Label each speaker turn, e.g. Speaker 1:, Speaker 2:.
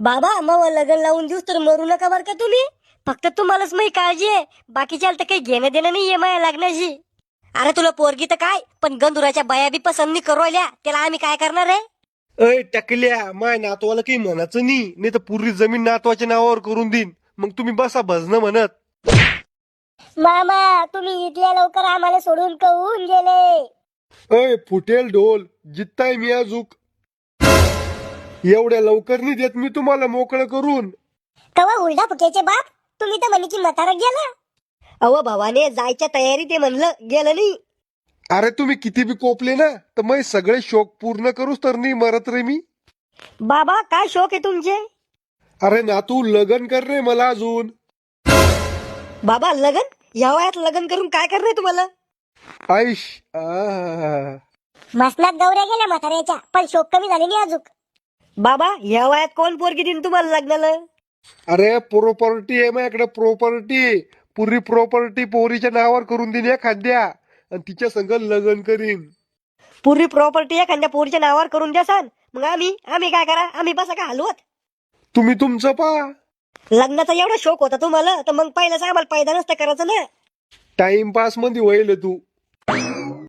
Speaker 1: बाबा मग लग्न लावून देऊस तर मरू नका बर का तुम्ही. फक्त तुम्हालाच माही काळजी आहे, बाकीच्याला तर काही घेणं देणं नाहीये माझ्या लग्नाशी. अरे तुला पोरगी तर काय, पण गंधुराच्या बाया बी पसंत नाही करू राहिल्या, त्याला आम्ही काय करणार आहे.
Speaker 2: अय टकल्या, माय नातवाला काही म्हणायचं नाही तर पूर्ण जमीन नातवाच्या नावावर करून देईन. मग तुम्ही बसा भजन म्हणत.
Speaker 1: मामा तुम्ही इथल्या लवकर आम्हाला सोडून कहून गेले.
Speaker 2: अय फुटेल ढोल, जित्ताय मी अजूक. एवढ्या लवकर नाही देत मी तुम्हाला मोकळं करून.
Speaker 1: कवा हुलडा फुक्याचे बाप, तुम्ही तर म्हणे की म्हातारा गेला. अहो भावाने जायच्या तयारीत आहे म्हणलं, गेलं नाही.
Speaker 2: अरे तुम्ही किती बी कोपले ना तर मग सगळे शोक पूर्ण करूच तर नाही मरत रे मी.
Speaker 1: बाबा काय शौक आहे तुमचे.
Speaker 2: अरे नातू लगन कर रे मला अजून.
Speaker 1: बाबा लगन, या वयात लगन करून काय करणार तुम्हाला.
Speaker 2: आईश आह.
Speaker 1: मसनात गौऱ्या गेल्या म्हाताऱ्याच्या, पण शोक कमी झाले नाही अजून. बाबा या वयात कोण पोरगी देईन तुम्हाला लग्नाला.
Speaker 2: अरे प्रॉपर्टी आहे माझ्याकडे, प्रॉपर्टी. पुरी प्रॉपर्टी पोरीच्या नावावर करून देईन एखाद्या आणि तिच्या संग लग्न करीन.
Speaker 1: पुरी प्रॉपर्टी एखाद्या पोरीच्या नावावर करून द्या सांग, मग आम्ही काय करा, आम्ही बसा का हलवत.
Speaker 2: तुम्ही तुमचं पा.
Speaker 1: लग्नाचा एवढा शौक होता तुम्हाला तर मग पहिल्याच आम्हाला पैदा नसतं करायचं ना.
Speaker 2: टाइमपास मध्ये होईल तू.